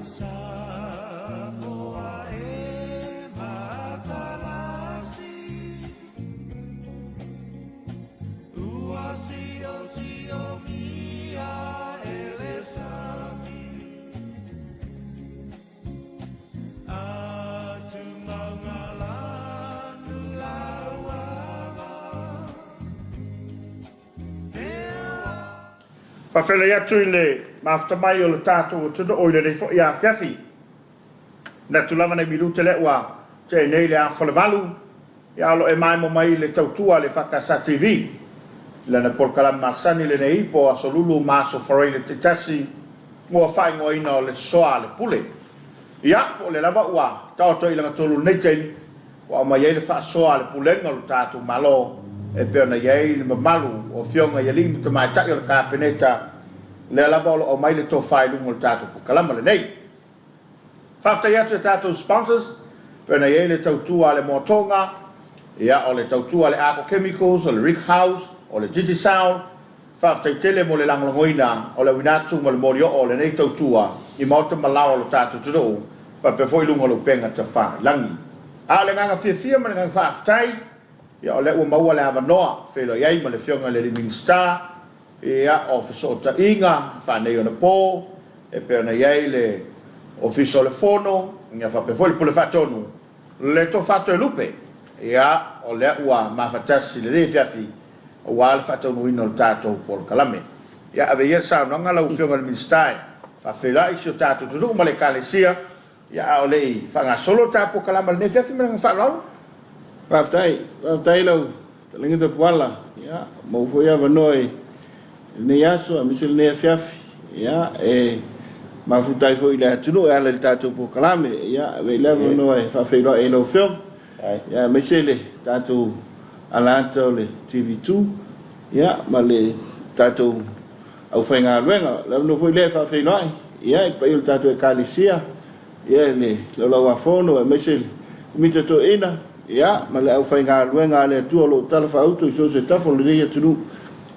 Samoa e matalasi Uasi osi o mia elesami Atu mangalanu lawama Whawhela atu I le maftamai o le tātou tuna o le reifo I a whiawhi. Na tulawa nei miru te lewa te nei le a whalewalu. I alo e mai mo mai le tautua le whakasa TV. Le na porkalam masani le nei ipo a solulu maso wharei le te tasi. Mua whai ngoa ina o le Soalepule. Ia po le lava ua tauto I langa tolu nei teini. Wa mai e le wha Soalepule ngalo tātou malo. E peo na iei le mamalu o fionga I alimu te mai taki o le kāpeneta le lava o mai le tō whai lungo le tātou pukalama le nei. Whaftai atu e tātou sponsors, peo na iei le tautua le motonga, ia o le tautua le Ako Chemicals, o le Rick House, o le Gigi Sound, whaftai tele mo le langlangoina o le winatu mo le mori o le nei tautua I mauta malao o le tātou tunou, whape foi lungo le penga te wha langi. A le nganga fia ma le nganga whaftai, ia o le ua maua le avanoa, whelo iei ma le fionga le Living Star, ia o fisota inga, whanei o na pō, e peo na iei le ofiso le fono, ia whape foi le pule whatonu, le to whato e lupe, ia o le ua mawhatasi le rewhiawhi, o wale whatonu ino le tātou polo kalame. Ia ave ia sao nonga lau fionga le ministai, whawhela isi o tātou tunu ma le kalesia, ia o le I whanga solo tāpo kalama le rewhiawhi me nga whalau, Whaftai lau, talinga te puala, ia, mau foi avanoi, ne yaso, a misel ne fiafi, ia, e mafutai foi le atunu, e ala le tātou po kalame, ia, vei le avanoi, whawhailoa e lau whiong, ia, misele, tātou alata le TV2, ia, ma le tātou au whainga aluenga, lau no foi le whawhailoa, ia, I pai o tātou e kalisia, ia, le lau afono, e misele, kumita to ina, ia ma le au whainga luenga le atua lo tala whautu I so se tafo le reia tunu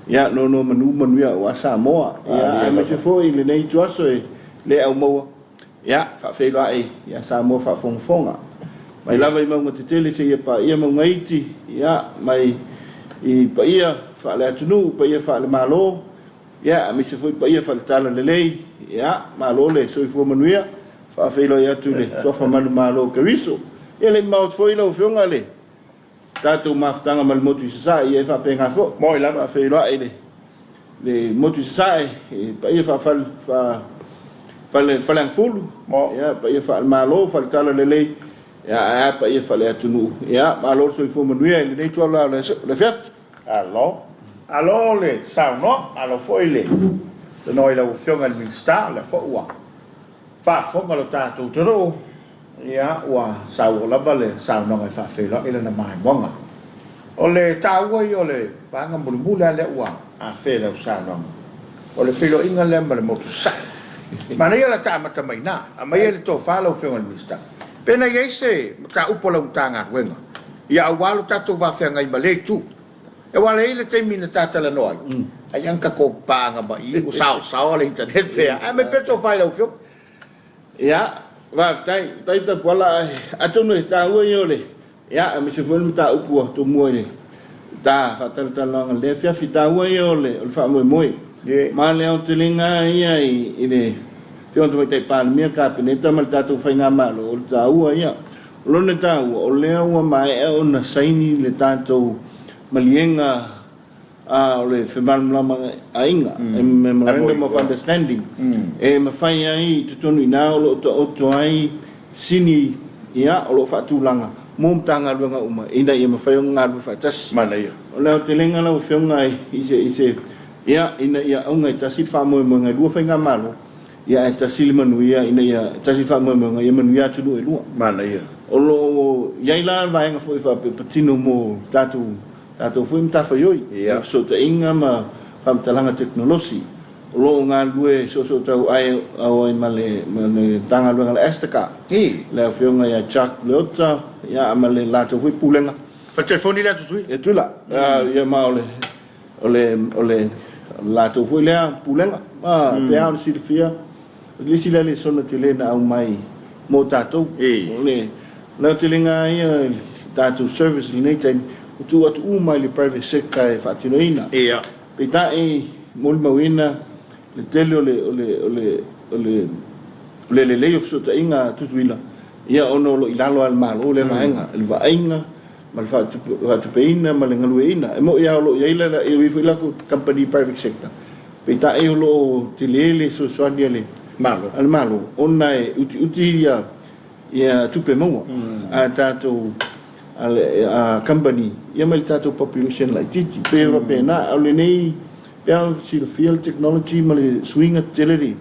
ia no manu manuia o a Samoa ia ai me se foi le nei tuaso e le au maua ia whawhailoa e ia Samoa whawhongfonga mai lava I maunga te tele se ia pa ia maunga iti ia mai I pa ia whale atunu pa ia whale malo ia me se foi pa ia whale tala le lei ia malo le soifua manuia whawhailoa ia tu le sofa manu malo kariso ia le maut foi lau whionga le tātou mawhtanga ma le motu I sasai ia whapenga fo Moi lama whailoa e le motu I sasai pa ia whale angfulu ia pa ia whale malo whale tala le lei ia pa ia whale atunu ia malo so I fu manuia le nei tuala le fiaf alo le sao no, alo foi le noi lau fionga le ministar le fo ua whafonga lo tātou turu ia ua sau o lava le sau nonga I whawhela ila na mai monga. O le tāua I o le panga mulumule a le ua a whela o sau nonga. O le whilo inga le ma le motu sai. Mana ia la tāmata mai nā, a mai ele tō whalau whionga le mista. Pena iei se ta upola utanga wenga. Ia au walo tatou whawhenga I malei tu. E wale ile teimina tātala noa. Ai anka ko panga ma I o sao le internet pea. A me peto whalau whionga. ia Whaftai, taita puala atunu e tā ua iole. Ia, a misi fuel mi tā upua tō mua ni. Tā whatalatanga le fiafi tā ua iole, o le wha moe moe. Ma leo te linga ia I le whionta mai tai pāna kāpeneta ma le tātou whainga malo o le tā ua ia. Lone tā ua, o lea ua mai e o na saini le tātou malienga o le whemalama a inga, e memorandum of understanding. E mawhai ai tutonu ina o lo oto ai sini ia o lo whaatulanga. Mōm tanga luanga uma, ina ia mawhai o ngā rua whaatas. Mana ia. O leo te lenga lau whionga ai, ise, ia ina ia aunga I tasi whaamoe mo ngai rua whainga malo. Ia e tasi li manu ia, ina ia tasi whaamoe mo ngai manu ia tunu e lua. Mana ia. O lo, iai la vaenga fwoi whapatino mo tātou fui mta whaioi, so ta inga ma whamtalanga teknolosi. O lo ngā lue so tau ai au ai ma le tanga luenga le estaka. Le whionga ia Chuck Leota, ia ma le lātou hui pūlenga. Whatelefoni lea tutui? E tula, ia ma o le lātou hui lea pūlenga. Pea o le sirifia, le sila le sona te le na au mai mo tātou le na te lenga ia tātou service le nei tai tu atu mai le private sector e whaatinoina pe tae mo le mawina le tele le le of so ta inga tutuila ia ono lo ilalo al malo le vaenga le vaenga mal fa tu peina mal ngaluina e mo ia lo ia ila e wi la company private sector pe tae lo te le so so le malo al malo ona e uti ia tupe mo a tato a company ia mai tato population like titi pe va pena au nei pe si the field technology mal swing at teleri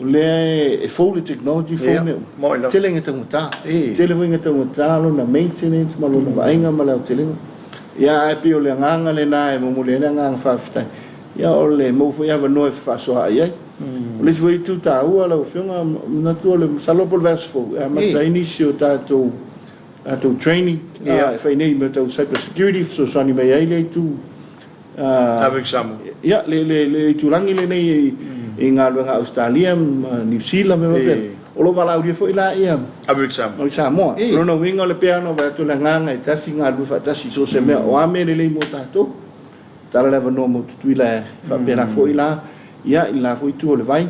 le e full technology phone telenga tanga telenga tanga lo na maintenance malo na vainga malo telenga ia pe o le nganga le na e mo le nganga fa fta ia o le mo fo ia va no fa so ai le voi tu ta u ala fionga na tu le Soalepule verse fo ma ta inicio tato training fa nei me tau cyber security so sani mai ai le tu avec Samoa ia le tulangi le nei e ngā luenga Australia New Zealand me pe o lo wala uri fo ila ia avec Samoa lo no winga le peano va tu la nganga e tasi ngā lu fa tasi so se me o ame le mo tato tara le no mo tu ila fa pena fo ila ia ila fo tu le vai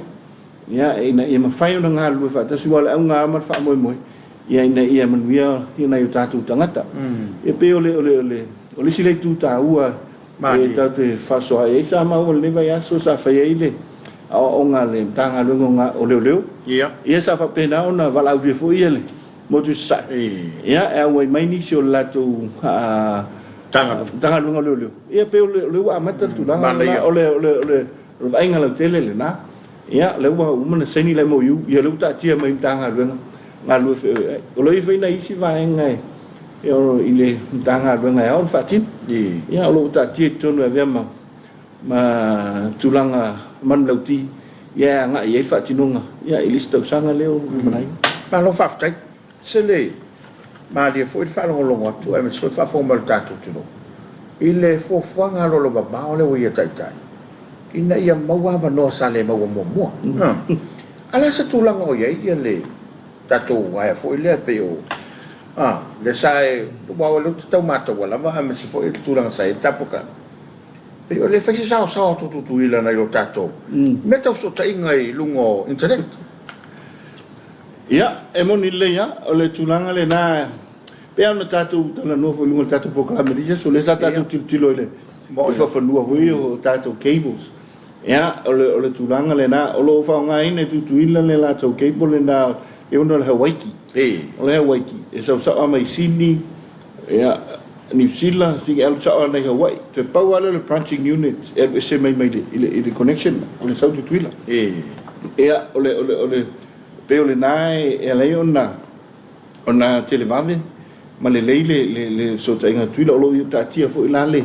ia e ma fai ona ngā lu fa tasi wala ngā ma fa mo ia ia man ia ina yu tatu tangata e pe ole sile tu ta ua e tatu fa so ai sa ma o le vai aso sa fa ile o nga le tanga lu nga o leo ia sa fa pena ona wala u fo ia le mo tu sa ia e o mai ni so la tu tanga lu nga leo ia pe le wa mata tu la ole vai nga le tele le na ia le wa u mana seni le mo yu ia lu ta tia mai tanga lu nga lu o lo i na isi va ngai yo ile tanga lu nga on fatin ia lo ta tia tonu ave ma tulanga man lauti ia nga ia fatinunga ia ilista usanga leo manai pa lo faftai sele ma dia foi fa lo lo tu e so fa fo mal tatu tu ile fo fanga lo ba ba le ia tai ina ia maua va no sale maua mo ala se tulanga o ia le tatu wa fo ile pe o le sai tu ba lo tu mata wala va me se fo tulanga sai tapoka pe o le fa se sa tu ila na lo tatu meta so ta ingai lungo internet ia e moni le ia o le tulanga le na pe ana tatu tana no fo lungo tatu poka me dice so le sa tatu tilo le mo fa fa lua hui o tatu cables ia o le tulanga le na o lo fa nga ine tu ila le la tau cable le na e ono le Hawaii o le Hawaii e sa mai sini ia New Zealand si el sa na Hawaii te pau ala le branching unit e se mai le connection o le sautu tuila ia o le pe o le nai e le ona televave ma le le so tainga tuila o lo ta tia fo ila le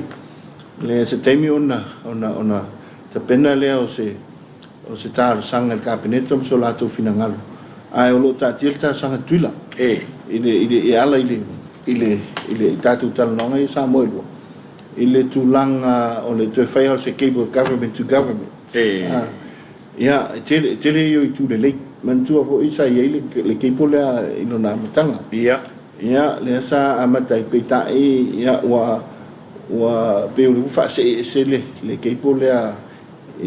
se temi ona ta pena le o se ta sanga el cabinet so la to finangalo ai o lo ta tia ta sanga tuila ile ala ile tatu tal no ngai sa mo ile tulanga o le te fai o se cable government to government ia tele yo tu le man tu fo isa ile le cable la ino na matanga ia le sa amata peta ia wa pe o fa se le cable la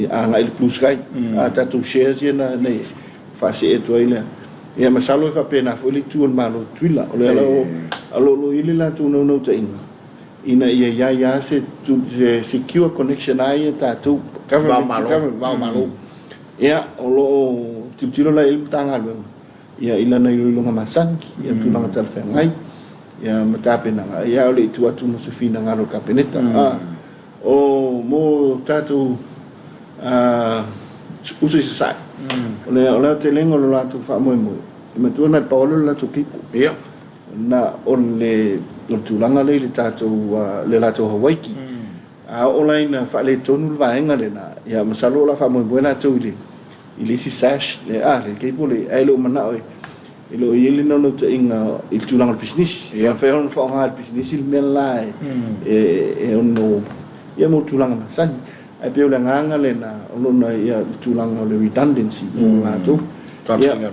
a ngai le plus kai a tatu shares na nei fa se to ile ia masalo fa pena fo le tu malo tuila o le alo ile la tu no ta ina ia se tu secure connection ai ta tu government malo ia o lo tu tiro la il tanga lo ia ila na lo nga masan ia tu nga tal fa ngai ia mata pena ia o le tu atu mo se fina ngalo kapeneta o mo tatu uso sa ole te lengo lo la tu fa mo me tu na paulo la tu tipo na ole tu langa le tatu le la tu Hawaii a online fa le tonu va enga le na ya masalo la fa mo buena tu ile si sash le le ke pole ai lo mana oi ilo ile no te inga il tu langa business ya fa on fa ha business il men lai e no ya mo tu langa san ai pe le nganga le na lo na ya tu langa le redundancy la tu Tansinga.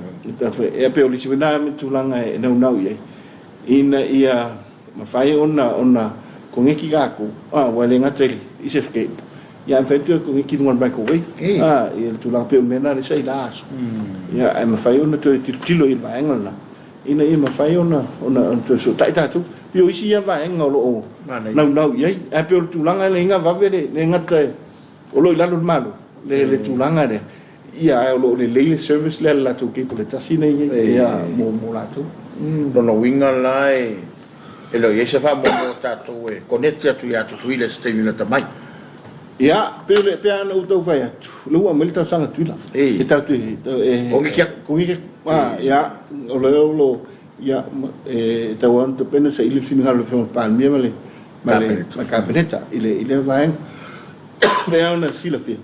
E pe o lisi vena me tulanga e nau ye. Ina ia mafai ona kongeki gaku. Wale ngateli isefke. Ya fetio kongeki ngon ba ko we. Ia tulanga pe mena le sai las. Ya ai mafai ona to tilo i ba engala. Ina ia mafai ona to so tai tatu. Pio isi ia ba engalo nau ye. E pe o tulanga le nga vavele le ngata o lo ilalo malo le tulanga le. Ia o le leile service le la tu ke le tasina ia mo la tu no winga lai e lo yesa fa mo tato e connecta tu ya tu ile stemi na tamai ia pe ana uto vai atu lu a melita sanga tu la e ta tu ko ngi ia o lo ia e ta wan to pena se ile fini halo fo pa mia male kabineta ile vai pe ana sila fi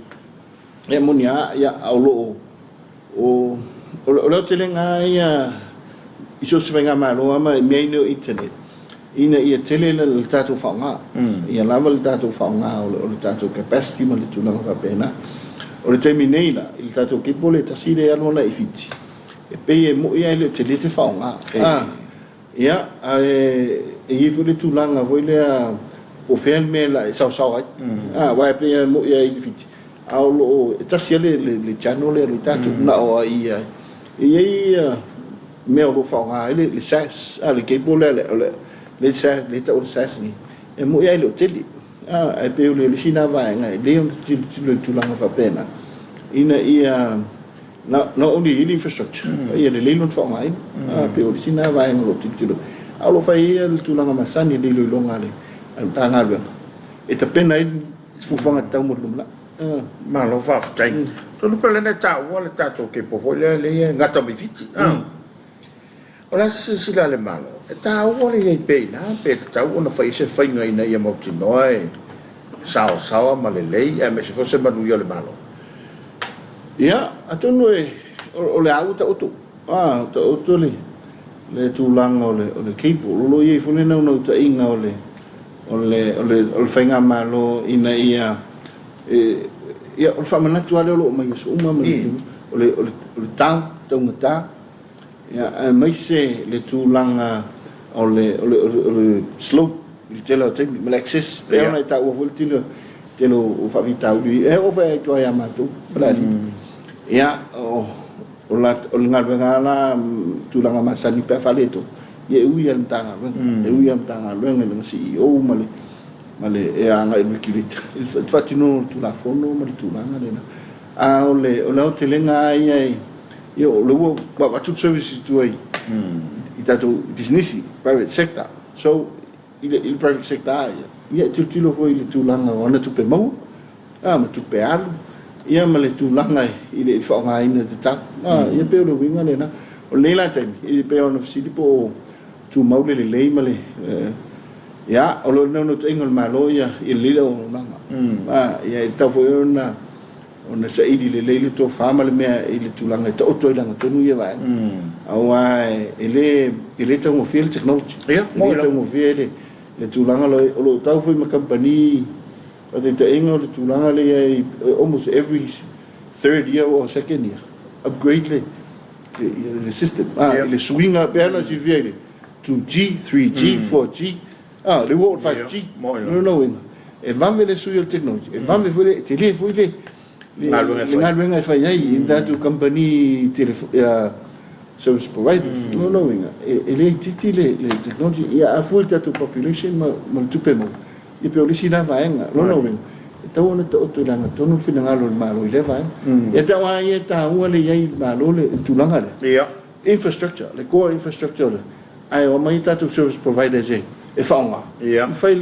e monia ia au lo telenga ia iso se venga malo ama me no internet ina ia tele le tato fanga ia lava le tato fanga o le tato capacity ma le tula va pena o le terminela il tato che pole tasile alo la ifiti e pe mo ia le tele se fanga ia e fu le tulanga voile o ferme la sa wa pe mo ia ifiti aulo tasia le channel le tato na o ia me o fa le sas le ke pole le sas le ta o sas ni e mo ia le hotel e pe le sina va ngai le le tulanga fa pena ina ia na only infrastructure ia le non fa ngai pe o sina va ngai lo titulo aulo fa ia le tulanga masani le lo longa le tanga lo e ta pena fu fanga ta mo lumla ma lo fa ftai to lu pele ne ta o le tato ke po le ngata mi fiti ora si la le malo e ta o le pe na pe ta o na fa se fa ngai na ia mo tinoi sao ma le e me se fosse ma lu le malo ia atono o le auta o to le tulanga o le kepo lo ye fu le no ta inga o le fainga malo ina ia ia o fa mana tu ale lo mai so uma mai o le tau ngata ia mai se le tulanga o le slope il telo te me access e ona ta o voltilo telo o fa vita u e o fa to ia matu plani ia o ngalwenga tulanga masani pe faleto ye u ia tanga lo ngai CEO male e anga e mikilita il fatino tu la fono ma tu langa lena o telenga ai io lo va tutto services tu ai itato business private sector so il private sector ia tu lo foi tu langa ona tu pe mau ma tu pe alu ia male tu langa ile fa nga ina te tap ia pe lo winga lena o lela time i pe ona sidi po tu mau le male ya o lo no to engol malo ya il lilo nanga ya ta foi ona se idi le to fama le me ile tulanga to langa to nu ia vai awa ele to mo fiel technology ya mo to mo fiel le tulanga lo ta foi ma company o te engol le tulanga le almost every third year or second year upgrade le system le swinga perna si viene 2G 3G 4G le world 5G no e vanve le sui technology e vanve le telefono le ngalwenga fa yai in that company service providers no e le titi le technology ia full to population ma tu pemo e pe olisina vaenga no tau na to langa tonu fina ngalo malo ile vai e tau ai ta le yai malo le tulanga le infrastructure le core infrastructure ai o mai tatu service providers e faunga fai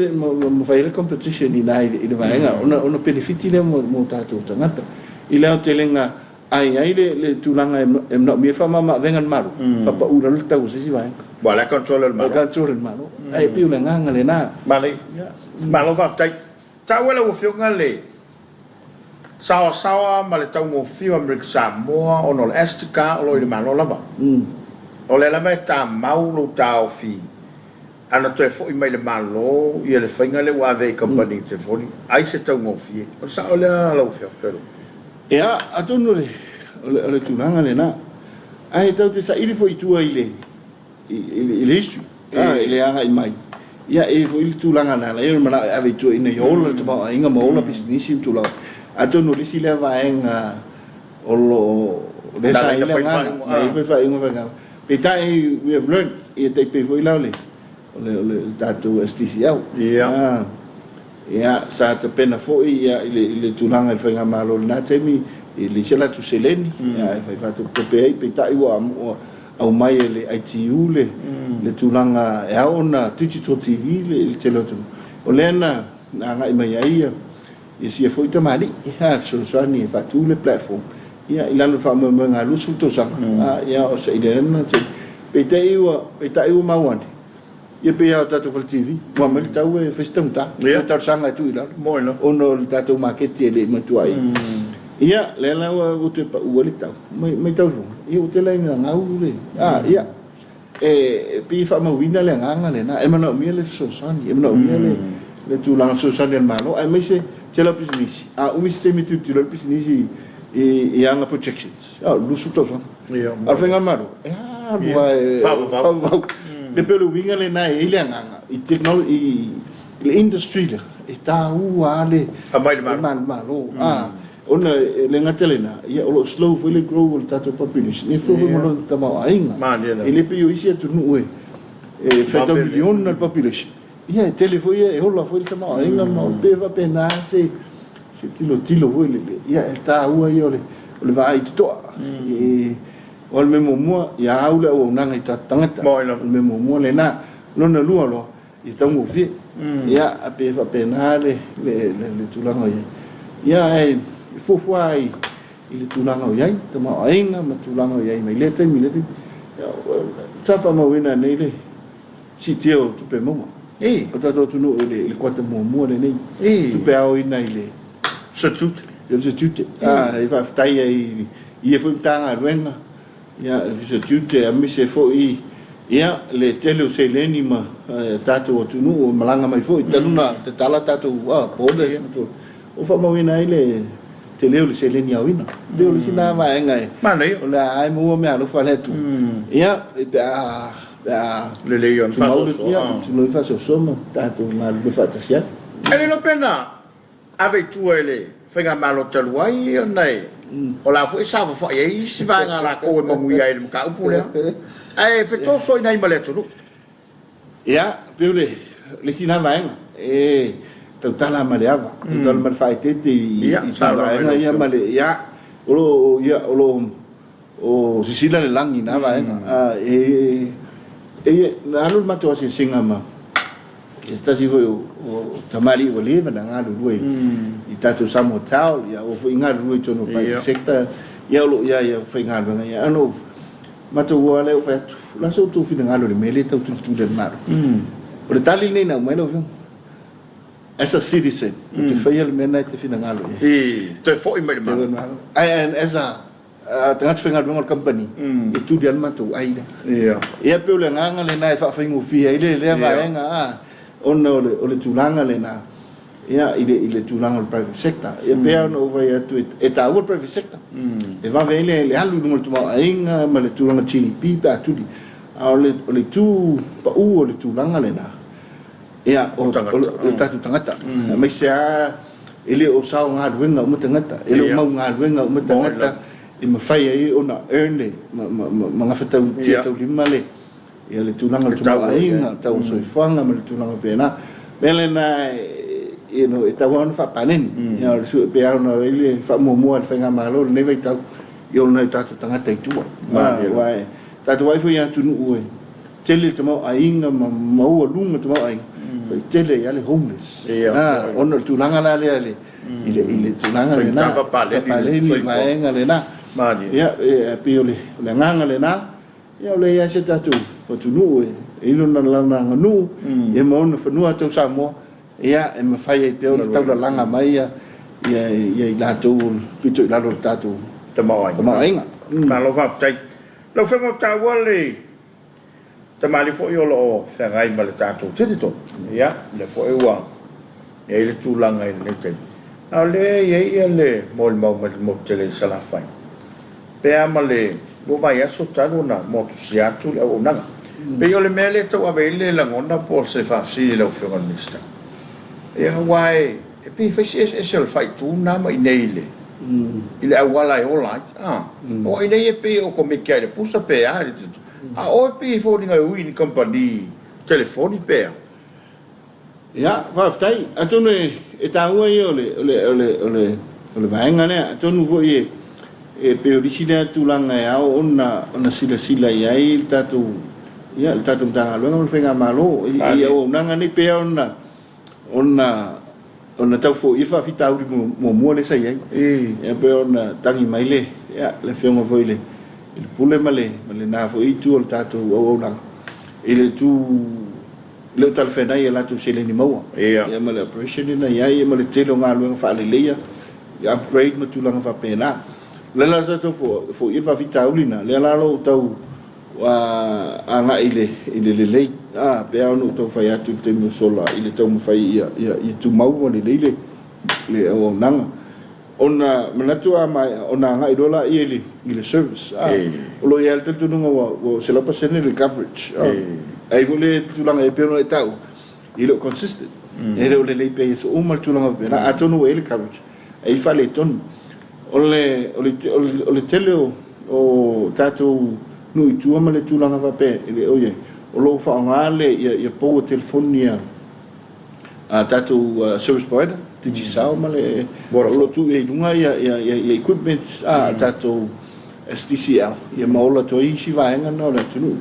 le competition ina ile vaenga ona benefit le mo tatu tangata ile o telenga ai le tulanga e no mi fa mama vengan maru fa pa ura le tau sisi vaenga wala control el malo ai piu le nganga le na male malo fa tai ta wala o fio ngale sawa male tau mo fio America Samoa o no estika o le malo lava o le lava ta maulo tau fi ana to fo i mai le malo i le fainga le wa ve company te fo ai se tau mo fi o sa o le lo fio pero ia atonu le tulanga le na ai tau te sa ili fo itua ile isu ile anga i mai ia e fo ili tulanga na la mana ave tu ina yola te ba inga mola business tu la ato no lisi le vaenga olo le sa ile nga e fa inga va pe tai we have learned e te pe fo ila le tatu STCL ia sa te pena fo ia ile tulanga fa nga malo na te mi ile sela tu seleni ia fa tu pe pe tai wa au mai le ITU le tulanga e ona digital TV le telo tu o lena na nga mai ia e si foi te mali ia so ni fa tu le platform ia ila no fa mo nga lu su to sang ia o se ide na te pe tai wa mawan ia pe ia tatu fal TV mo mal tau e festam ta tau sanga tu ila mo no ono tatu market le matuai ia le la o te pa u le tau mai tau ia o te la ina ngau le ia e pi fa ma wina le nganga le na e mana mi le so sani e mana mi le tu la so sani al malo ai mai se te la business o mi ste mi tu le business e anga projections lu su to so ia al fenga malo vai le pelo winga le na e le nganga i technology le industry le e ta u ale mai malo ona le ngatelena ia o slow for le grow le tato population e fo mo ta ma ainga ele pe isi tu nu e feta milion na population ia telefo ia e hola fo ta ma ainga ma pe va pena se tilo vo le ia ta u ia le vai to e o le mo ia aule o nanga i ta tangata le mo le na lona lua lo i ta mo fi ia pe va pena le tulanga ia e fofai ile tulanga o yai tama ainga ma tulanga o yai mai lete mi lete sa fa mo wina nei le si tio tu pe mo o tato tu no le kwata mo le nei tu pe au ina ile statut e fa ftai i fu tanga ruenga ia statut a mi se fo ia le tele o se leni ma tato tu no malanga mai fo taluna te tala tato poda o fa mo wina ile te leo le seleni au ina leo le sina va enga o la ai mo me alo fa le tu ia le leo fa so tu no fa so mo tanto mal me fa tasia ele no pena ave tu ele fenga malo taluai nei o la fo sa fo ye si va nga la ko mo ia ele ka upule ai fe to so nei maleto ia peule le sina va enga tau tala maleava tau mal fai tete i tala ia male ia o sisila le langi na va na alu mato si singa ma esta si o tamali o leva na ngalu ruai i tatu Samoa tau ia o foi ngalu ruai tono pai secta ia ia foi ngalu nga ia ano mato o le o fa la so tu fina ngalu le mele tau tu de mar o le tali nei na mai no as a citizen te fail mena te fina ngalo te foi mai and as a tangat fenga ngol company itu dia matu aida ia pe le nganga le na fa fingo fi ile le va ono le tulanga le na ia ile tulanga le private sector ia pe no vai atu eta o private sector e va vele le alu ngol tuma ainga ma le tulanga chini pipa tuli le tu pa o le tulanga le na ia o tatu tangata mai sea ele o sao nga ruenga o tangata ele o mau nga ruenga o tangata e ma fai ai ona earn ma nga fata tia tau lima le ia le tulanga tuma ainga tau soifanga ma le tulanga pena mele na e tau ona fa panen ia le su pe ona ele fa mo al fenga malo ne vai tau io na tatu tangata i tua vai tatu vai foi atu nu tele tamo ainga ma o lunga tamo ainga tele ia le homeless ona tulanga la le ile tulanga le na paleni maenga le na ia piole le nganga le na ia le ia se tatu o tunu ilo na lana nganu e mo na fanua tau Samoa ia e ma fai e teo tau la langa mai ia i la tau pito i la tatu tamo ainga ma lo fa tai lo fa mo tawale tamali fo yo lo ferai ma le tato tito ia le fo e wa e le tulanga e le te ale ye le mol mo tele sala fai pe ama le Lo vai aso talo na mo si atu le o nanga. Pe yo le mele to avele la ngona por se fa si le ofionista. E wai e pe fa si e se fai tu na mai neile. Ile awala e ola. O ine e pe o come che le pusa pe a. O pe fo ni ngai company telefoni pe. Ya, vai atone e taua i ole vaenga ne atonu vo e pe origine tulanga e ao ona sila ai tatu ya tatu tanga lo fenga malo e o nanga ni pe ona tau fo i fa fita uri mo le sai ai e pe ona tangi maile ya le fenga vo ile il pule male na fo i tu o tatu o nanga ile tu le tal fena ia la tu sele ni maua ia male operation ina ia male telo ngalo fa le leia upgrade ma tu langa fa pena le la sa to fo i fa vita ulina le la lo tau wa anga ile le pe ono to fa ya tu te mo sola ile to mo fa ia tu mau le le o nanga ona manatu ama ona nga idola ile service o lo ia te tu no wa se la pasene le coverage ai vole tulanga e peno e tau i lo consistent e le pe so uma tulanga pena atonu ele coverage ai fale ton ole tele o tato no i tu ama le tulanga va pe ele oye o lo fa ngale ia po telefonia a tato service provider ti sao male lo tu e dunga ia equipment tato STCL ia maula to i si vaenga no la tunu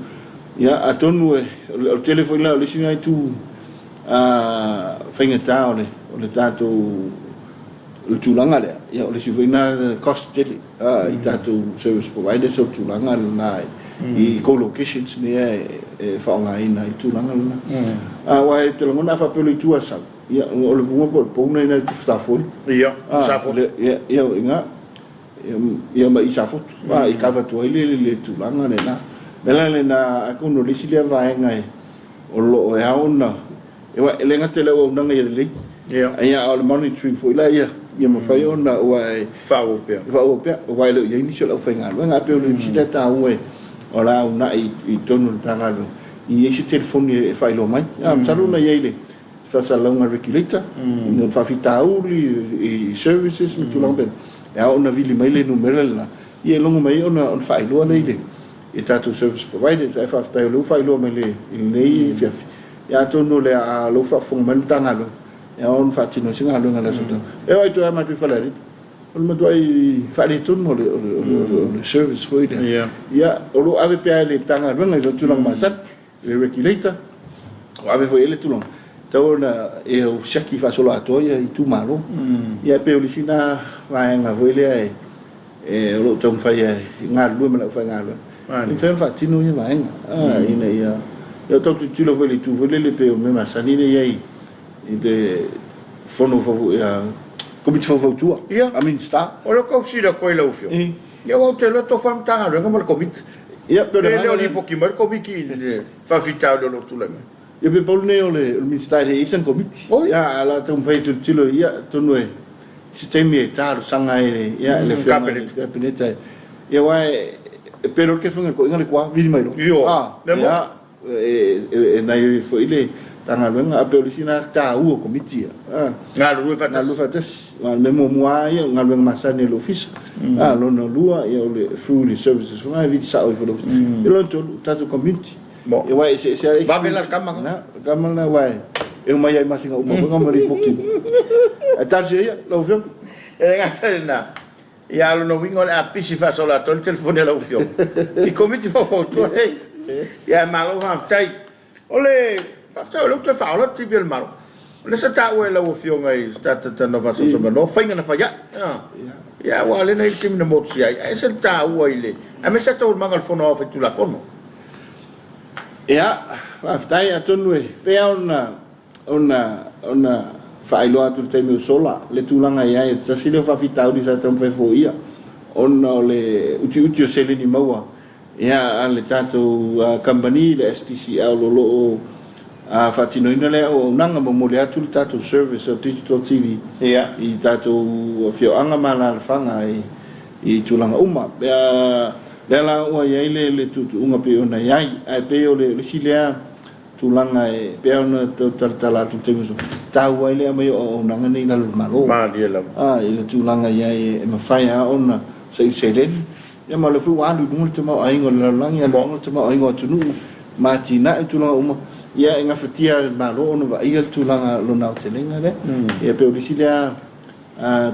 ia atonu o telefone la o le singa tu fengeta o le tato le tulanga le ia o le sivina cost tele i tato service provider so tulanga na i co-locations ne fa nga ina i tulanga na wa te ngona fa pelo tu asa ia o le bunga po na ina tu stafon ia safo ia inga ia ma i safo wa i kava tu le tulanga ne na Mela na aku no lisi le vaenga o lo e hauna e wa elenga te le o nanga ia le ia o le monitoring fo ila ia ma fai ona o ai fa o pe o vai le ia ni se lo fenga nga pe o le lisi le ta o o la una i tonu tanga lo i ese telefoni e fai lo mai salu na ia le fa salonga regulator no fa fitauli i services mi tulang ben ia ona vili mai le numero la ia longo mai ona fai lo le ile e tato service providers e fa sta lo fai lo mele il nei ya to no le a lo fa fong man tanga lo ya on fa tino singa lo ngala so e ai to ama tu fa le on ma doi fa le ton mo le service provider ya o lo ave pe le tanga lo ngala tu lang masat le regulator o ave foi ele tu long tau na e o shaki fa solo ato ya i tu malo ya pe o lisina va nga voile e lo tom fa ya nga lu ma fa nga lo in fem fatti non è mai ina ia io to tu lo vuoi tu vuoi le pe o me ma sanine ia de fono fo ya Komiti Faamisionare ia a min sta o lo ko si da ko le ufio ia o te lo to fam tanga lo ngam komit ia pe le o li poki mar komiki fa fita lo tu le ia pe pol ne o le min sta e isen komiti ia ala tom fai tu lo ia to no e si temi e taro sanga e ia le cabinet ia vai pero que fue ko ngale kwa vini mai lo ya nai foi le tanga lenga a pelisina ta u komiti ngalu fa tes me mo moi ngalu masane lo office lo no lua e le food services foi vidi sa o lo e lo to tato community e vai se va velar kama na vai e mai ai masinga o mo ngari poki a tarje lo vio e ngatena ia lo no wingo le apisi fa sola to il telefono la ufio I Komiti Faamisionare ia malo fa tai ole fa tai lo te fa lo ti vil malo le sa ta o la ufio ngai sta ta no fa so no finga na fa ya ia wa le nei tim na motsi ai e sa ta o ile a me sa to mangal fono fa tu la fono ia fa tai atonu e pe ona fa ilo atu te me sola le tulanga ia e sa sile fa fitau di sa tam fa fo ia ona le uti sele ni maua ia le tato company le STCL lo fa tino ina le o nanga mo le atu tato service o digital TV ia I tato fio anga mala fanga I tulanga uma la o ye le tu unga pe ona yai ai pe o le silea tulanga e pe ona tala tu te muso tau ai le mai o nanga nei na malo ma dia la ile tulanga yai e mafai a ona sei selen ya ma le fu wa lu mu te ma ai ngol la langi mo te ma ai ngol tunu ma tina e tulanga uma ia inga fatia malo ona va ia tulanga lo na te lenga le e pe o silea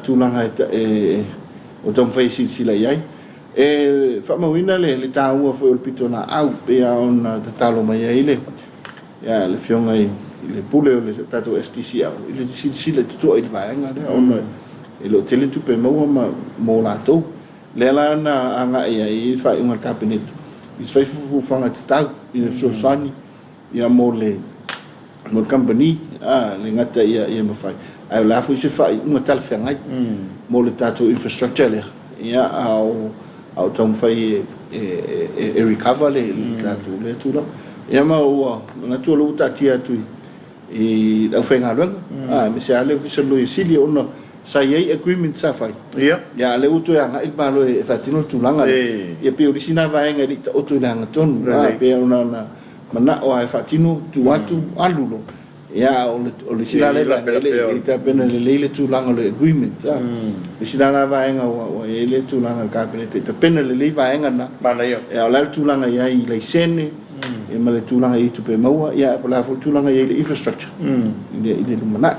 tulanga e o tom fai sila yai e fa mawina le taua foi o pito na au pe ona te talo mai ile ya le fionga le pule o le tato STC au ile sila tu ai vai nga le ona ile tele tu pe mo la to le la na anga e fa un cabinet is fai fu fanga te tau ile so sani ya mo company le ngata ia ma fai ai la fu se fai un tal fenga mo le tato infrastructure le ya au tom fai e recover le tato le tu ia ma o na tu lu ta tia tu e da fenga lo me se ale fu se lo sili ona sai agreement sa fai ya le utu ya ngai pa lo e fatino tu langa e pe origina va nga di o tu langa ton pe ona na mana o ai fatino tu watu alulo ya o le sila le ita pena le tu langa le agreement le sila na va nga o le tu langa cabinet ita pena le va nga na bana yo ya le tu langa ya i le sene e ma le tu langa i tu pe maua ya pa la tu langa ya le infrastructure ile mana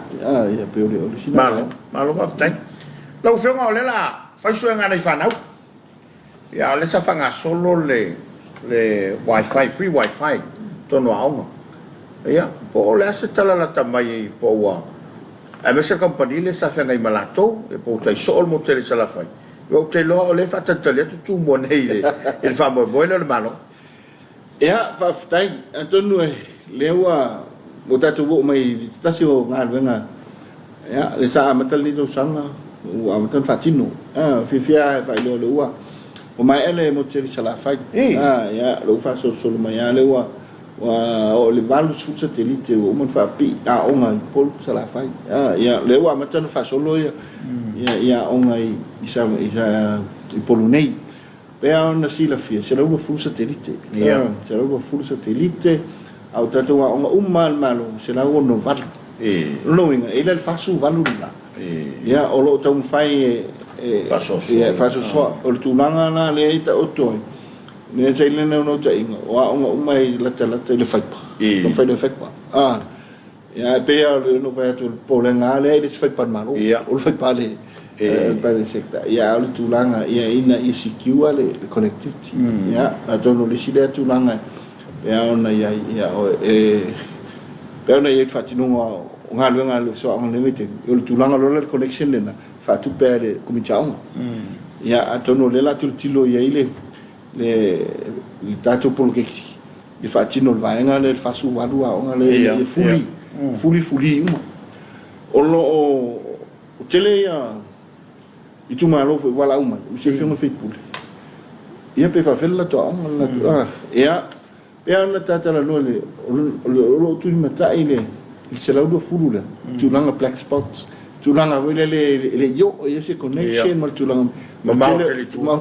ya pe o le sila malo va tai lo fionga o le la fai so nga nei fanau ya le sa fanga solo le wifi free wifi tono aunga ya po le asa tala la tamai po wa a mesa company le sa fanga i malato e po tai so mo tele sala fai yo te lo le fa tale tu mo nei le il fa mo le malo ya fa tai atonu le wa mo tatu bo mai stasio ngal venga ya le sa matal ni do sanga wa matal fatino fifia fa lo wa o mai ele mo tele sala fai ya lo fa so mai ya le wa o le valu su satellite o mon fa pi onga pol sala fai ya le wa matal fa solo ya onga isa i polonei pe ona sila fia se lo fu satellite se lo fu satellite au tatu wa onga malo se la no val no inga ele fa su valu la ya o lo tau fai fa so so o tu langa na le ita o toi ne sai le no ta inga wa mai la le fai pa no fai le fai pa ya pe no vai tu polenga le le fai pa malo o fai pa le pa le secta ya o tu langa ya ina i secure le connectivity ya atono le sile tu langa ya ona ya o pe ona ye fatino nga so ang limite o tu langa lo connection le na fa tu per cominciamo ya atono le la tu tilo ya ile le tato por che il fatino il vaenga le fa su walu a le fuli o lo tele ya i tu malo foi wala uma se fio no Facebook ia pe fa fella to ia pe ana tata la lole lo tu ni mata ile il se la do fulula tu langa black spots tu langa vele le yo ia se connection mal tu langa ma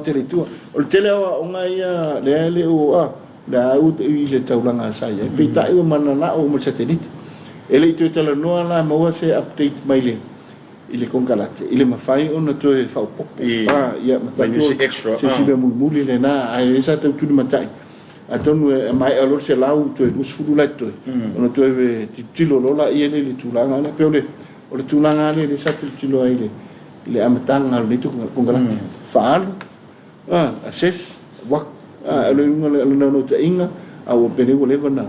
tele tu o tele o ngai le o da ut ile tau langa sai pe ta o manana o mo satellite ele tu tele no la mo se update mai le ile kongalate ile mafai ona to e fa po ia mata extra se si be muli le na ai sa tu ni matai atonu mai alo se lau to e usfulu la to ona to e tilo lola ia le tulanga na pe o le tulanga le sa tilo ai le amatanga le tu kongalate fa assess wak alo no to inga au pe le na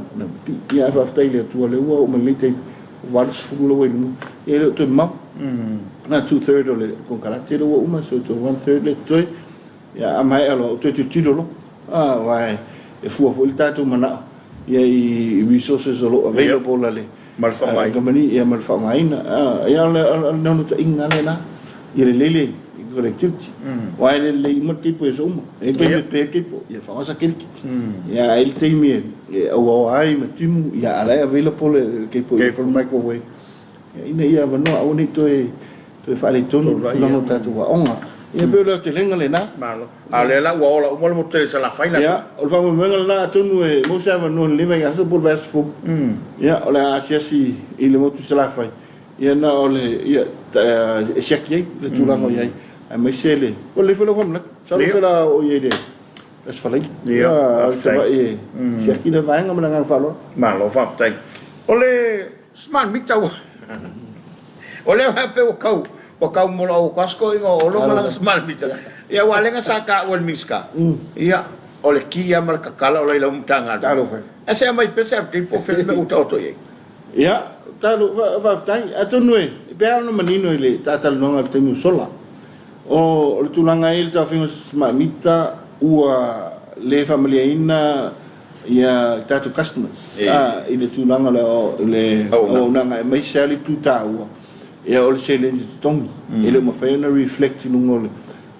ia fa ftai le tu le o malite vals fulu lo ele to ma na 2/3 o le kongalate lo uma so to 1/3 le to ya mai alo to tilo lo vai e fu il tato mana ia i resources lo available ale malfa mai company ia malfa mai na ia no to inga le na ile lele connectivity vai le mo tipo e somo e pe tipo ia fa sa kelki ia il temi o ai ma timu ia ala available ke po microwave ina ia vano au ni to fa le tono no tato wa onga ia pe lo te lenga le na malo ale la wa la mo te sa la faila ia o fa mo menga na tonu e mo sa no le vai aso por vas fu ia o la asia si ile mo tu sa la fai ia na o le ia e siaki le tu langa ia ai mai sele o le folo kom la sa le la o ye de es falei ia sa vai siaki le vai ngam nga falo malo fa tai ole smart mita ole ha pe o kau mo o kasko ingo o lo mala smart mita ia wale nga saka wal miska ia ole kia mal kakala ole la mtanga talo fa asa mai pesa tipo fe me uta auto ye ia talo va tai atonu e pe no manino ile tatal no nga temu sola o le tulanga ile ta fingo smart mita ua le familia ina ia tatu customers ile tulanga le o nanga mai sali tuta ua ia o le sele ni tongi ile mo fa na reflect no ngole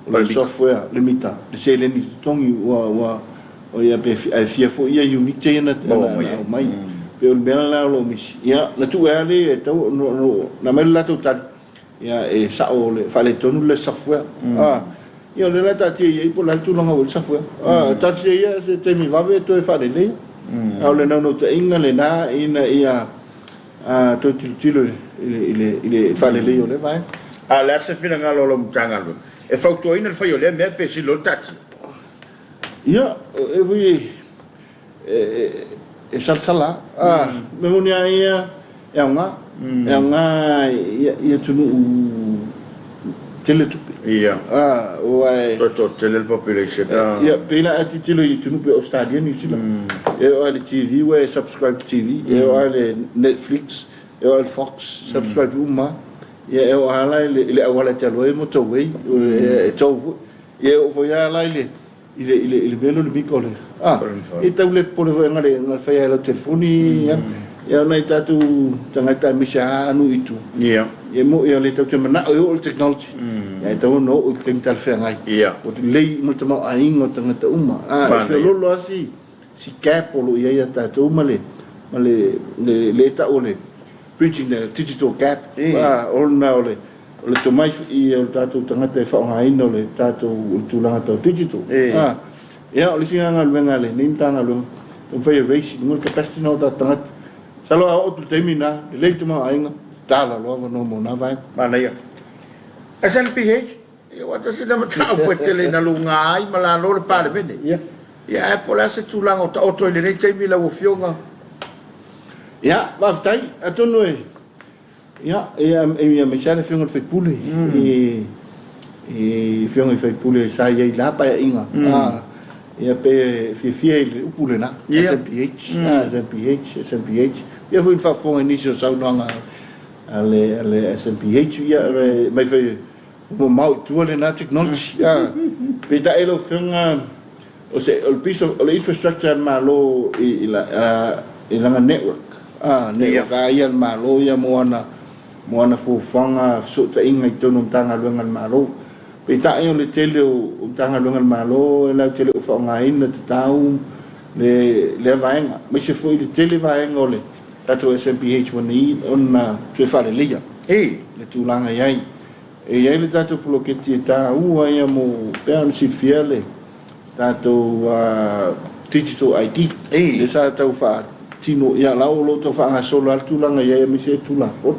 le software le mita le sele ni tongi wa o ia pe fia fo ia unity na mai pe o bela lo mis ia na tu ale e tau no na mela tu ta ia e sa o le fa le tonu le software ia le la ta ti ia po la tu longa o le software ta se ia se te mi va ve to e fa le au le no te inga le na ina ia to tilo ile fa le o le vai la se fina ngalo lo mtanga lo e fa to ina fa yo le me pe si lo tati ia e vi e salsala me monia ia e nga ia tunu tele tu ia o ai to tele population ia pela ati tilo i tunu pe Australia ni sila e o le TV we subscribe TV e o le Netflix e o le Fox subscribe uma e o ala le awala talo e mo to we e to e o foi ala ile belo le bicole e tau le pole ngale ngal fa ia le telefoni ia nei tatu tangata misa anu itu ia e mo ia le tatu mana o le technology ia tau no o te tal fa ngai ia o te lei mo te mau aingo tangata uma e lo asi si capolo ia tatu uma le ta ole bridging the digital gap o na ole o le tomai i o tatu tangata fa ngai no le tatu tulanga tau digital ia o le singa ngal ngale nim tanga lo o fa race mo capacity no tangata salo o tu temina le tuma ainga tala lo no mo na vai mana ia SNPH eu até se lembra tá o tele na lunga ai mala no le pare bene ia po la se tulanga o to le nei mi la o fionga ia va tai atonu ia e me sale fionga fe pule e fionga fe pule sa ia la pa inga ia pe fie upule na SNPH ia foi fa fo início sa longa ale SNPH ia mai foi mo mau tu le na technology pe ta elo fionga o se o piece of the infrastructure malo i la network network ia malo ia moana fu fanga so ta inga tonu tanga luanga malo pe ta e le tele o tanga luanga malo e la tele o fanga ina tau le vaenga me se foi le tele vaenga ole tato SMPH wani ona tu fa le lia le tulanga yai e ia le tato ploketi ta ua ia mo pe an si fiele tato digital ID le sa tau fa tino ia la o lo to fa nga solo al tulanga ia mi se tula fo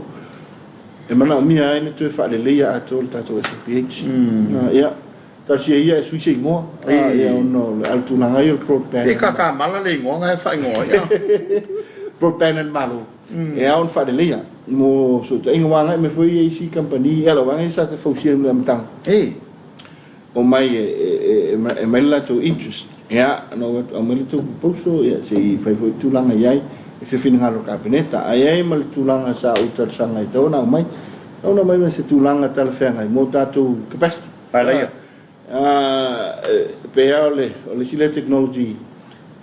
e mana mia ai ne tu fa le lia ato tato SPH ia ta si ia su se ngo ia no al tulanga ia pro pen e ka mala le ngo nga fa ngo ia pro pen en malo e on fa le lia mo so te ingwanga me foi e si company ia lo wanga sa te fo si le mtang o mai e mai la to interest ia no o mai to poso ia se fai foi tulanga iai se fina halo kabineta ai mai tulanga sa utar sanga ito na mai ona mai se tulanga tal fenga mo tatu capacity para ia pe ole sile technology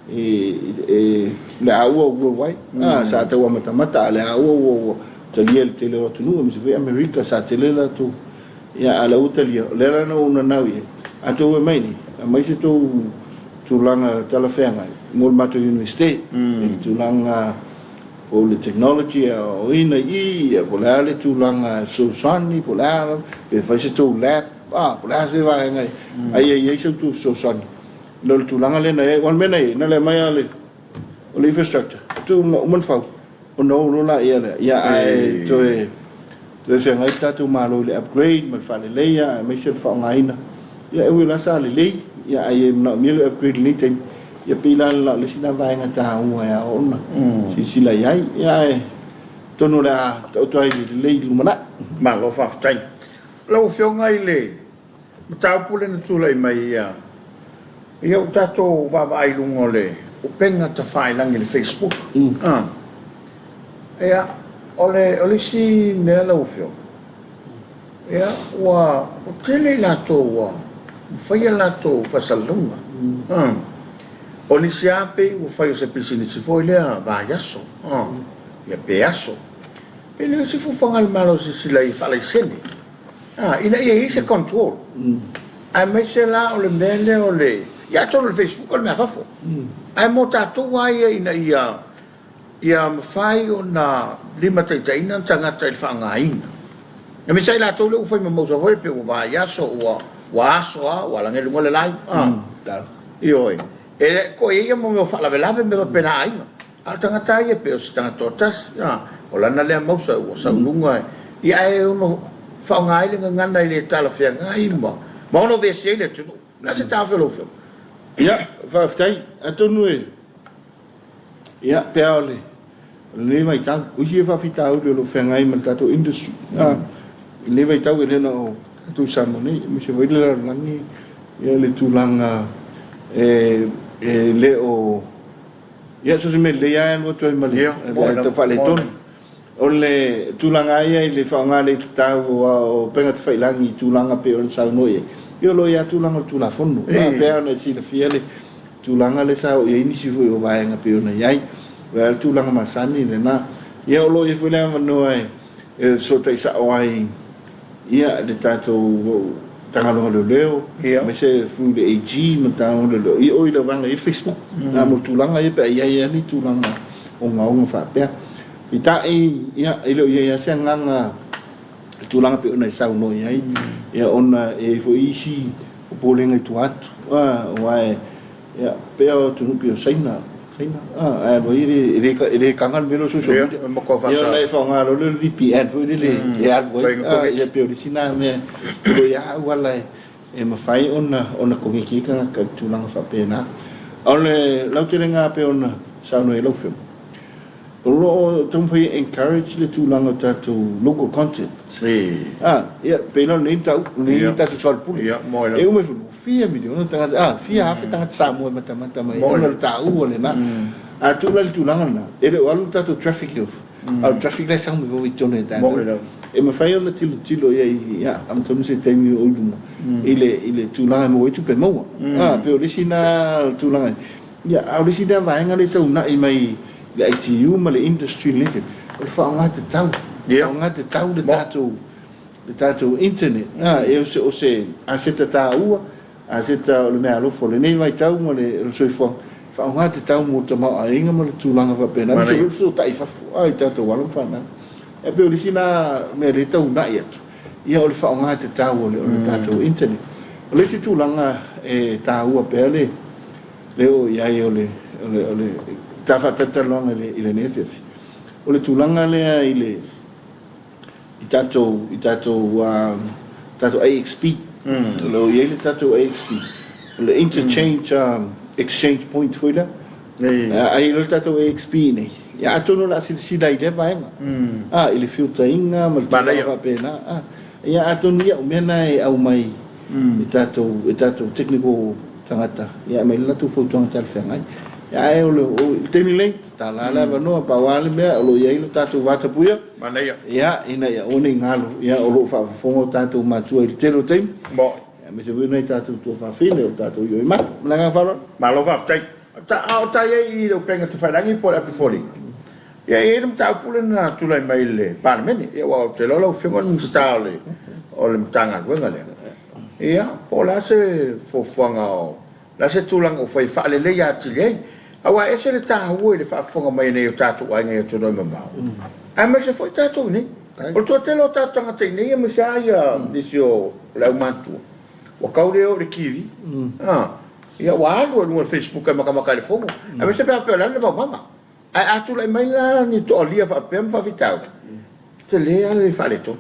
le aua worldwide sa te wa mata le aua taliel tele o tunu mi se foi America sa tele la tu ia ala utalia le rana una nawi ato we mai ni mai se tu tulanga talafenga mo mato university tulanga o le technology o ina i po le tulanga so sani po la pe fa se tu lab pula se va ngai ai se tu so son lo tu langa le nei wan me nei na le mai ale o le infrastructure tu mon fa o no lo la ia ai to se ngai ta tu malo le upgrade ma fa le leia me se fa ngai na ia e la sa le lei ia ai na mi le upgrade le tem ia pila la le sina vai nga ta u ia ona si la ia tonu la to ai le lumana ma lo fa tai lo fio ngai le tau pule na tula mai ia o tato va vai lungo le o penga ta fai lang le Facebook ia ole si me lo fio ia wa o tele la to wa fai la to fa salunga ole si ape o fai o se pisini si foi le va yaso ia peaso pele si fu fangal malo si lai fa lai sene ina ia se control ai mai se la o le mele o le ia to le Facebook o me afafo ai mo tato wa ina ia mafai o na lima taitaina tangata i whaangaina na me sai la to le ufai ma mausa foi pe o va yaso wa aso wa la ngelu le live ioi e ko ia mo me fa la velave me pena ai al tangata ia pe o tangata tas o la na le mausa o sa lunga ia e uno whaangai le ngana i le tala whia ngai ma ono ve se le tunu na se ta felo felo ia whaftai atonu ia peole le mai tau usi whafita au le lo whangai ma tato industry le mai tau e no tu Samoa nei mi se vai le langi ia le tulanga le o ia so se me le ia no to mai le to fa le ton o le tulanga ia le whaanga le tau o penga te whailangi tulanga pe on sa noie io lo ia tulanga tulafono pe ona si le fiele tulanga le sa o ini si foi o vaenga pe ona iai wa tulanga masani le na ia lo e foi le no ai so te sa o ai ia le tato tangalo le leo me se fu le AG mo tangalo le i o le vanga i Facebook na mo tulanga ia pe ia ni tulanga o ngau fa pe ita ia ilo ia se nganga tulanga pe ona sa no ia ia ona e fo isi o polenga tu atu wa ia pe o tu pio saina lo ire kangal velo so ia le fa ngalo le VPN fo le ia ia pe o sina me lo ia wala e ma fai ona ko ki ka tulanga fa pena ole la turenga pe ona sa no elo film lo tom foi encourage le tulanga tato local content ia pena nem ta Soalepule e o me fia mi no tanga fia afe tanga Samoa mata mai no ta u le na a tu le tulanga na e le walu tato traffic of al traffic le sang me tone ta e me fai ona tilo ia am tom se temi o lu ile tulanga mo tu pe mo pe o le sina tulanga ia a le sina va nga le tau na i mai le ITU ma le industry limited o fa nga te tau le tato internet e o se a se ta ua a se ta le me alo fo le nei vai tau mo le so fa nga te tau mo te ma a inga mo le tulanga va pena so ta fa ai tato wala fa na e pe o le sina me le tau na ia o le fa nga te tau le tato internet o le si tulanga e ta ua pe le o ia o le tafa tatalonga ile nethefi o le tulanga le ile tato AXP lo ile tato AXP le interchange exchange point foi la ai le tato AXP nei ya atono la sida ile vai ile filteringa mal va pena ya atono ya mena e au mai tato technical tangata ya mai la tu foto tanga talfengai ya e o teni lei ta la no pa wale me lo ia ilo tatu vata puia mana ia ina ia one ngalo ia o lo fa fongo tatu matua il telo tem bo me se vino tatu tu fa fine o tatu yo ma nga fa ma lo fa tai ta ia lo penga te farangi por a pifoli ia e dum ta pule na tu lai mai le par meni ia wa te lo fingo un stale o le tanga wenga le ia po la se fo fanga la se tulang o fai fa le ya ti le Awa ese le tahu le whaafonga mai nei o tātou ai ngai o tōroi mamau. Ai ma se foi tātou ni. O tō telo tātou tanga tei nei ma se aia nisi o lau mantua. Wa kaure o le kiwi. Ia wa alu o Facebook ai makamaka le fongo. Ai ma se pēa pēa lana le mamama. Ai atu lai mai la ni to alia whaapea ma whawhitau. Te lea le whare tō.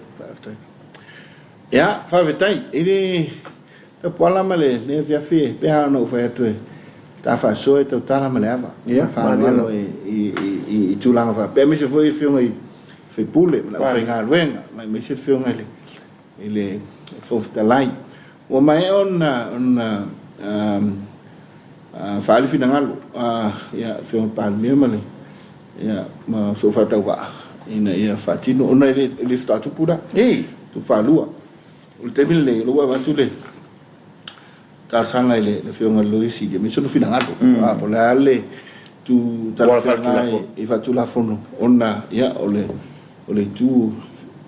Ia, whawhetai. Iri ta puala ma le ne whiawhi pēha ana u whaiatue. Ta whaasoe tau tala ma le awa. Ia, whaamalo i tūlanga wha. Pēa me se foi whiunga i Soalepule, ma la whainga luenga. Mai me se whiunga i le whawhitalai. Wa mai ona whaalifina ngalo. Ia, whiunga pālimia ma le. Ia, ma so whatau waa. Ina ia whatino. Ona i le whatatu pura. Tu whalua. O te mile le loa watu le. Ta sanga le whiunga loisi. Ia, me sono whina ngato. Po le ale. Tu tala whiunga i whatula fono. Ona, ia, o le tu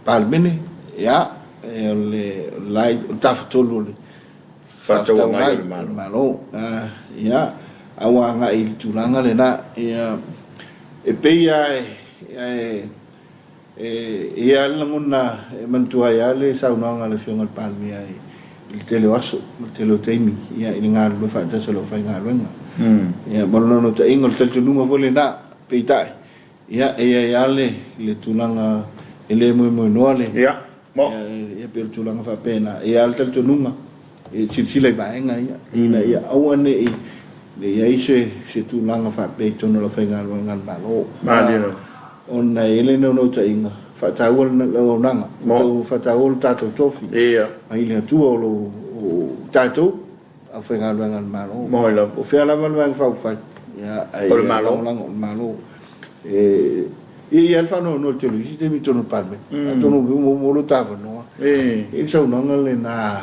palmene. Ia, o le lai. O tawhatolo le. Whatau ngai malo. Ia, awa nga i tūlanga le na. Ia, e peia e ala ngona e mantua ia le saunanga le whiunga le palmea i tele waso, le tele o teimi, ia i ngā lua whaatasa lo whai ngā luenga. Ia, monono ta ingo le taltununga vole na, peitai. Ia, e ale le tūlanga e le mui noa le. Ia, mo. Ia pe le tūlanga whapena, e ale taltununga, e silsila i vaenga ia. Ina ia awane i le ia se tūlanga whapei tono lo whai ngā luenga le malo. Mālino. Ona ele no ta inga whataua na launanga o whataua tātou tofi Ia ai le atua o tātou a whainga luanga malo Moila o whiala manuang whauwhai ia ai o le malo malo i alfa no te luisi te mi tono palme a tono mo tāwa noa i saunanga le nā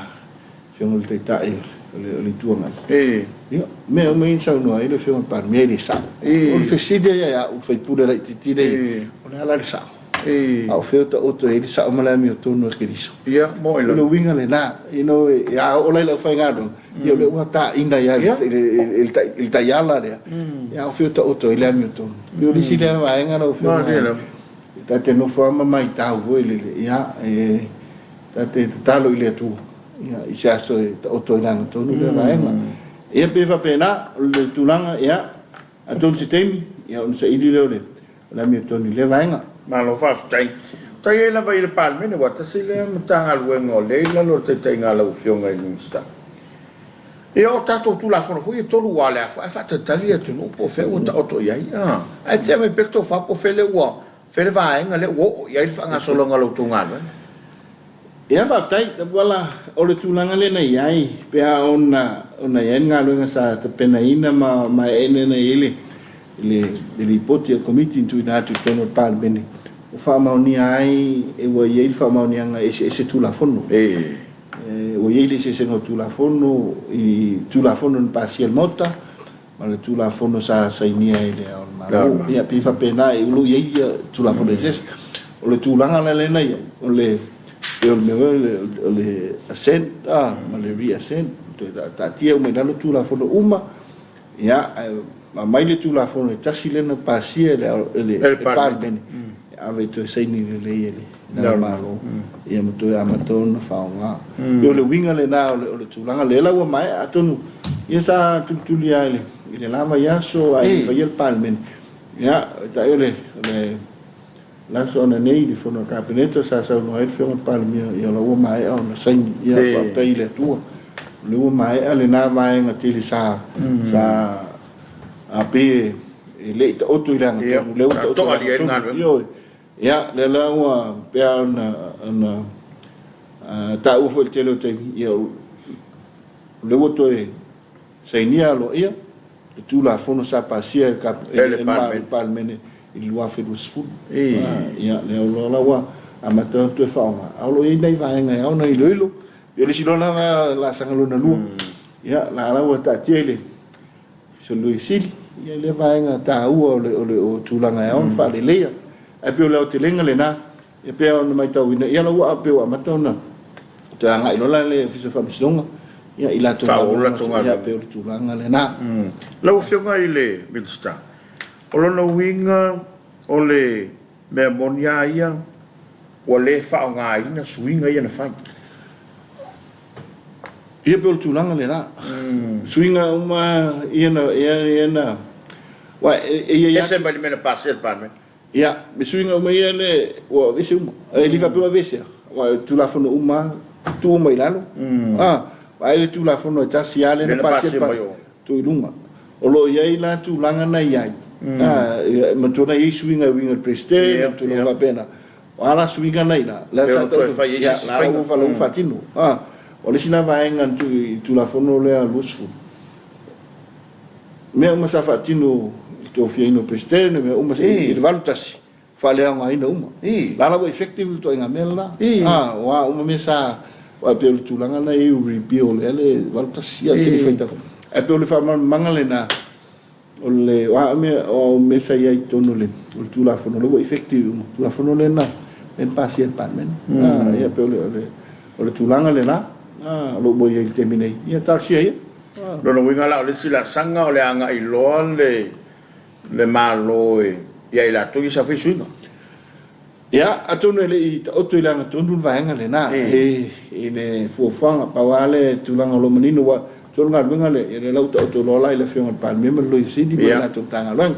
whiunga le te tai o le tuanga ia me o me saunanga i le whiunga palme e le sa o le wheside ia o whaipura lai titire o le ala le sa au whiuta oto e le sa o malami o tono ke riso ia moila o le winga le nā ino ia o lai lau whaingaro ia o le ua tā ina ia il tai ala rea ia o whiuta oto e le ami o tono i o lisi lea vaenga o whiunga ta te no whaama mai tāu voi le ia ta te talo i le atua ia i se aso e oto i langa tonu le vaenga ia pewa pēnā le tūlanga ia a tonu te teimi ia o nisa ili leo le la mi tonu le vaenga malo whaftai tai e lawa i le palmene wata se lea matanga luenga o leila lo te tai ngā lau whiunga i nista e o tātou tūla whono hui e tolu wale a whatatali e tunu po whea o ta oto iai ai pia me peto wha po whele ua whele vaenga le uo iai le whanga solonga lau tū ngā luenga ia whaftai, ta wala o le tūlanga le na iai, pēa ona iai ngā luenga sa ta pena ina ma ene na ele, le poti a komiti intu ina atu tono palmene. O whaamaoni ai, e wa iai whaamaoni anga e se tūla fono. O iai le se sengo tūla fono, i tūla fono ni pasiel mota, ma le tūla fono sa inia e le aon maro. Ia pifa pena e ulu iai tūla fono e ses. O le tūlanga le na ia, o le le ascent ma le reascent ta tia o me dalo tu la fono uma ia ma mai le tu la fono tasi le na pasia le palmen ave to sai ni le le malo ia mo to amaton faunga yo le winga le na o le tulanga le la mai atonu ia sa tutulia le lama ia so ai fa il palmen ia ta yo le la sona nei di fono cabineto sa no il fiume palmia io la uomo mai ona sai ia porta ile tua le uomo mai ale na mai ngatili sa a pe le oto ile le oto io ia le la ua pe ana ta u fo il telo te io le oto e sai nia lo ia tu la fono sa pasia il palmene il lua fe dos fu ia le lo wa amato tu fauna aulo i nei vaenga au nei lelo yo le silona la sangalona lu ia la wa ta tiele so lui sil ia le vaenga ta u o tulanga au fa le leia e pe le te lenga le na e pe on mai tau ina ia lo wa pe wa matona ta nga ilo la le fiso Faamisionare ia ila tu Whaola tonga ia lunga. pe o tulanga le na Lau whionga i le minister. O lona winga o le mea monia ia o le whao ngā ina suinga ia na whai. ia pe o tulanga le na suinga uma ia na wa ia Ese mai mena pasel pane. ia me suinga uma ia le o vese uma li fa pe o vese wa tulafono uma tu mai lalo ai le tulafono e tasi ale na pasel pa tu lunga o lo ia ila tulanga na ia ma tona i suinga winga preste tu lo va pena ala suinga na ila la sa to ya la o fa lo fatino o le sina vaenga tu la fono le a lusu me uma sa fatino to fiino preste me uma se il valutas fa le nga ina uma la la effective to nga mela wa uma mesa wa pe le tulanga na e rebuild ele valutas sia te feita e pe le fa mangale na o le wa me o mesa ia i tonu le o tu la fono lo effective tu la fono le na en pasien pan men ia pe o le tulanga le na lo bo ia terminei ia tar sia ia Lona winga la o le sila sanga o le anga i loa le malo ia i la tuki sa fai suinga. ia atonu le i o tu langa tonu vaenga le na e le fuafanga pawale tulanga lo manino wa tulanga winga le e le lauta o lo la ile fiona pan me lo i sidi me la tanga lang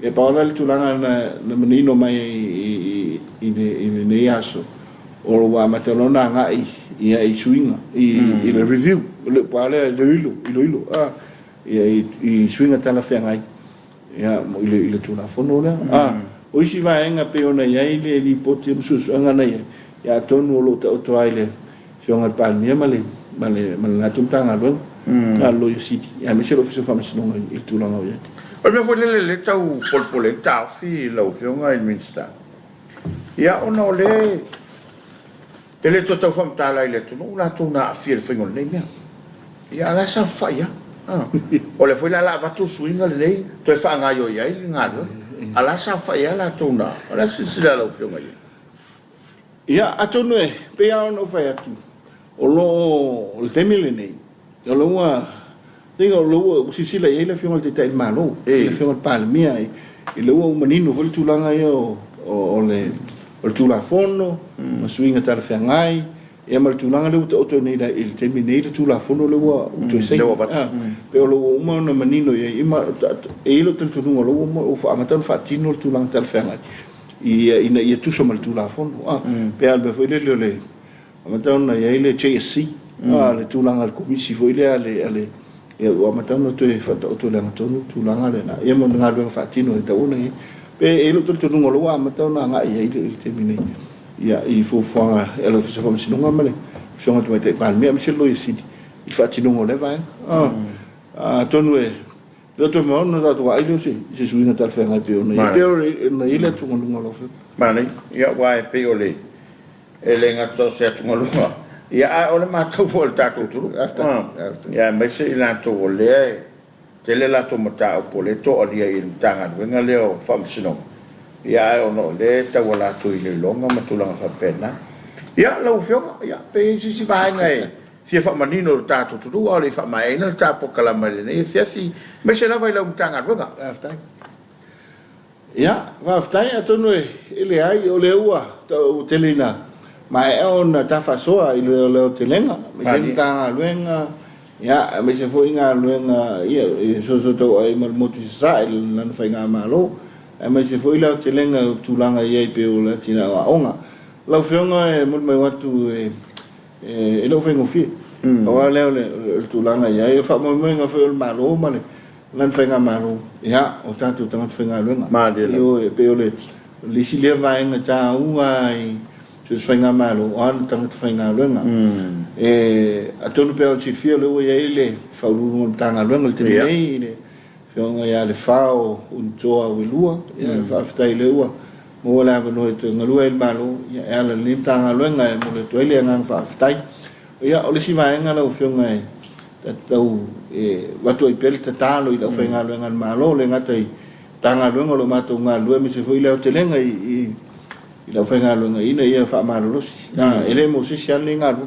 e pawale le tulanga na manino mai i ne aso o wa matalona nga ia i swinga i le review le pale le ilo i swinga tala fengai ia mo ile tula fono le o isi va enga pe ona ia ile li poti musus anga na ia tonu lo ta to ile fiona palmia male na tuntanga lo lo i siti ia me se lo fiso fama sino il tula nga ia O me foi le tau polpole tau fi la fiona in minsta. Ia ona o le ele to tau fam tala ile tu la tu na fiel fingol nei mea. Ia la sa faia. O le foi la va tu swinga le nei to fa nga yo ia ile nga lo. Ala sa faia la tu na. Ala si la fiona ia. ia atonu e pe ono fai atu o lo temile nei o lo wa tengo lo si la ile fiona te tai malo ile fiona palmia e lo manino vol tulanga io o le tula fono ma swinga tar fengai e ma tulanga le o nei da il termine le tula fono le wa to sei pe lo uma no manino e ma e lo tanto no lo o fa ma tan fatino le tulanga tar fengai ia tu so mal tula fono pe al be foi le ma tan na ile CSC le tulanga al komisi foi le ale e o ma tan no to fa to le tulanga le na e mo nga lo fatino e ta una pe e lo tanto no lo wa ma tan na ia il termine ia i fu fanga elo se fa sinonga male songa tu te pan me se lo isi il fa sinonga le vai tonu e lo to mo no da tu ai lo se suina tal fa ngai pe ona pe na ile tu ngolunga lo fe Mane, ia wai pe ole. Ele nga to se tu ngolunga. Ia ole ma tau fo ta tu tu. Ia me se ila to ole. Tele la to mata o pole to o dia il tanga wenga leo fa sinonga. Ia ono le ta wala tu ile longa matulanga fa pena. Ia lo fionga ia pe si vai ngai. Si fa manino ta tu tu o le fa mai na ta po kala male ne si me se la vai lo tanga wenga. ia va ftai atonu ele ai o le ua to telina ma e ona ta fa soa ile le telenga me se tanga luenga ia me se foi nga luenga ia so to ai mal motu sa il nan fa nga malo me se foi la telenga tulanga ia pe o la tina onga la fionga e mo mai watu e lo fengo fi o le tulanga ia e fa mo nga fa malo male lan fa nga malo ia o tanto tanga fa nga luenga Ma de io pe o le si le vai nga ta uai tu fa nga malo on tanga fa nga luenga e atonu pe o si fio le o ia ile fa lu tanga luenga te nei le fionga ia le fao un toa wilua ia fa ftai le ua mo la no te ngalua il malo ia le tanga luenga mo le to ile nga fa ftai ia o le si vai nga lo fionga tau watu i pele tatalo i lau whainga luenga malo le ngata i tanga luenga lo mato ngā lue me se fo i leo te lenga i lau whainga luenga ina ia wha maro rosi ele mo sisi ane ngā lu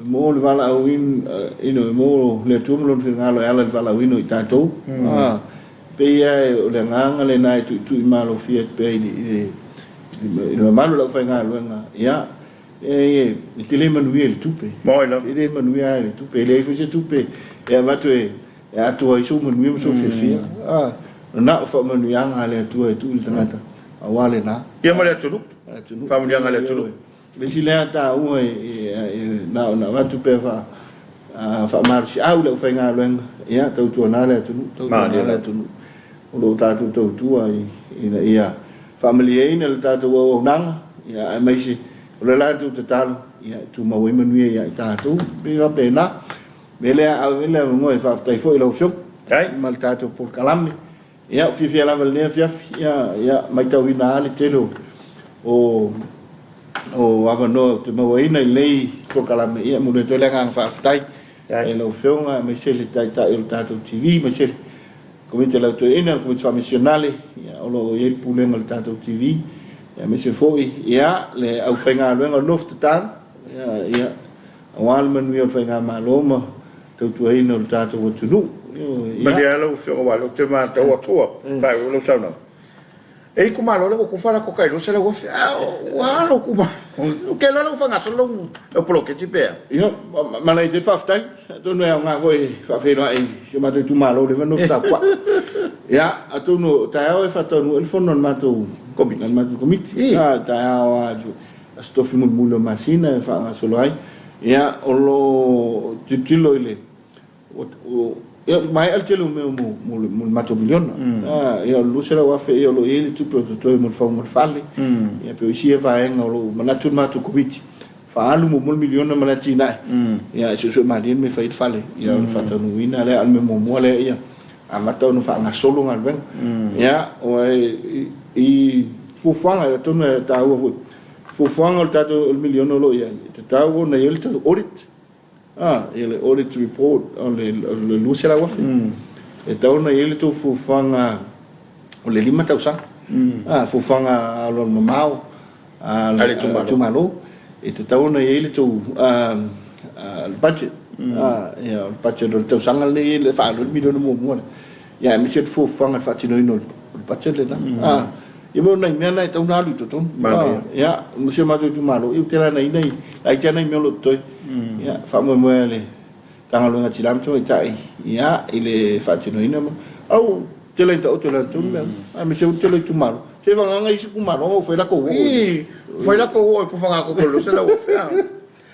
mo le vala win ino mo le tumlo ngalo ala le vala wino itato pe ia le nganga le nai tu malo fiat pe ino malo la fa ngalo nga ia tele manuel tupe moila tele manuel tupe le fo tupe e vatu e atu ai so manuel so fia na fa manuel ale tu tu tangata awale na ia male tu fa manuel ale tu le sila ta u na vatu pe fa marsi au le fa ngalo ia tau tu na le tu le tu lo ta tu ai ina ia family ina le ta tu o nang ia mai si le la tu talo ia tu ma we manu ia ta tu pe ga pena mele a le ngoi fa tai foi lo fio ai mal ta tu por calam ia fi la val ne fia ia mai ta wina le telo o ava no tu ma we ina lei por calam ia mo le to le ngang fa tai e lo fio nga mai se le tai ta il ta tu tv mai se Komiti la to ina Komiti Faamisionare ia o lo ye pule ngal ta tu tv ya me se foi ia le au fainga luenga nof total ia awal man wi fainga maloma tu ai no tato o tunu ma dia lo fio walo te ma to o fa lo sauna e ku malo le ku fala ko kai lo se le go wa lo ku ma ke lo fanga solo o pro ke ti pe ia ma le te paftai to no nga voi fa fe no ai se ma tu malo le no sta qua ia atu no ta e fa to no il fono ma tu komiti ta wa stofi mulo masina fa nga solo ai ia o lo titilo ile ia mai al telo me mo mato miliona ia lo sera wa fe ia lo ele tu pro to mo fa mo fale ia pe isi va en lo manatu mato komiti fa alu mo miliona malatina ia so ma dien me fa it fale ia on fa to no wina le al me mo le ia amata no fa nga solo ngal ben ia o i fufanga to na ta o fufanga tato il milione lo ia ta o na il to audit ele audit report on le lusela wa e ta o na il to fufanga o le lima tausa fufanga lo mamau ale tu malo e ta o na il to budget ia budget do tausa le fa lo milione mo ia mi se fufanga fa tino no budget le na ia mo nei mea nei tau nalu to ia musio matu tu malo i tela nei ai tena i melo toi ia fa mo le tanga lo ngati lam to tai ia ile fa tino ina au tela to a mi se tela tu malo se va nga i ku malo foi la ko ku fa nga ko lo se la o fa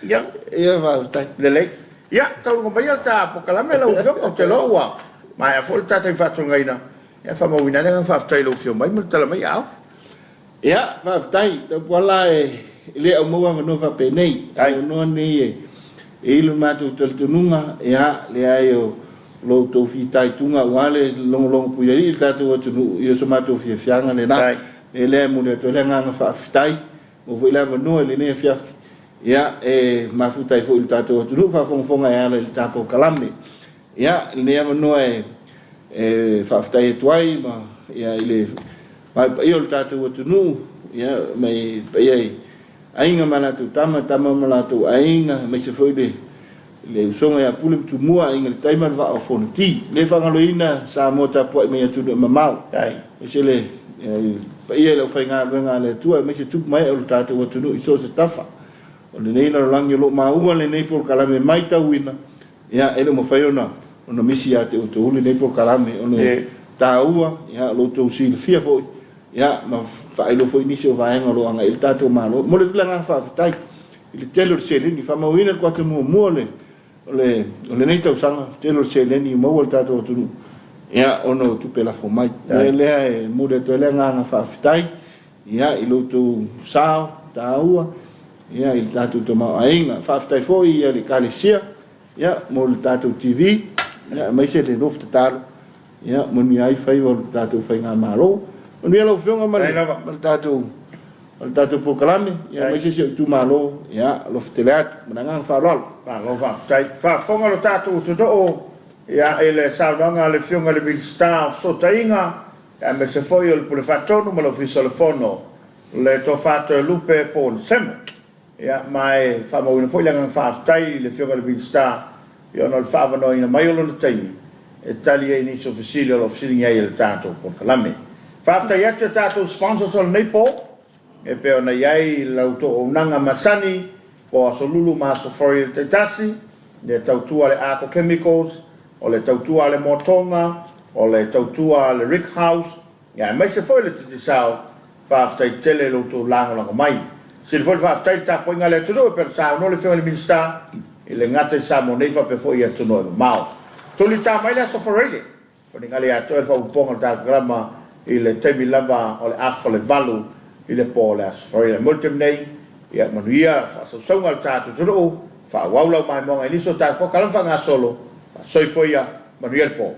ia va tai le ia tau ko bai ta po kala me lo fio o te lo wa ma e fo ta te fa tu ngaina ia fa mo wina le fa tai lo fio mai mo tala mai au ia fa tai to wala le o mo wa no fa pe nei ai no ni e lo ma tu tunga ia le ai o lo to fi tai tunga wale long pu ia ta tu tu io so ma tu fi fianga le na e le mo le to le nga fa tai mo vo la no le ne fia ia e ma fu tai fo il ta tu tu fa fonga ia le ta po kalame ia le no fa tai tuai ma ia ile ma io il ta tu tu ia mai ai ainga mana tu tama mana tu ainga mai se foi le songa ya pule tu mua inga tai man va ofon ti le fa ngaloina sa mota po me tu mamau ai se le ia le fa nga le tu mai se tu mai o ta tu tu so se tafa o le nei na langi lo ma u le nei por kala me mai ta wina ia ele mo fa ona ono misi ya te o le nei por kala me ono ta ua ia lo tu si fia foi ia ma fa ilo foi ni se va en lo anga il ta tu ma lo mo le langa fa tai il telo se ni fa ma wina ko te mo le nei tau sanga telo se ni mo volta to tu ia ono tu pe la fo mai le mo de to le nga fa tai ia ilo tu sao ta ua ia il tatu to ma ainga fa tai fo ia le kalesia ia mo le tatu tv ia mai se le nof talo ia mo ni ai fai o tatu fai nga malo o ni lo fionga ma le tatu po kalame ia mai se tu malo ia lo ftelat menanga fa lol lo fa tai fa fonga lo tatu to do ia ele saudanga le fionga le bil staff so tainga ia me se foi o le fatonu ma lo fisolofono le to fatto lupe pol sem ia mai fa mo foi la fa stai le fio le vista io non fa no in mai lo taimi e tali e ni so facile lo facile il tato por calame fa stai ya tato sponsor sol nepo e pe ona yai l'auto unanga masani o solulu ma so for te tasi le tautua le aqua chemicals o le tautua le motonga o le tautua le rick house ya mai se foi le te sao fa stai tele lo to lango mai se foi fa stai ta poinga le tudo per sao no le fio le minsta e le ngata Samoa nei fa pe foi atu no mau tuli ta mai la so for ele poni ngale atu e fa un ponga ta grama il temi lava o le afa le valu il po le for ele multim nei ia manuia fa so so ngal ta tudo fa waula mai mo ngai so ta ko kalam fa nga solo so foi ya manuia po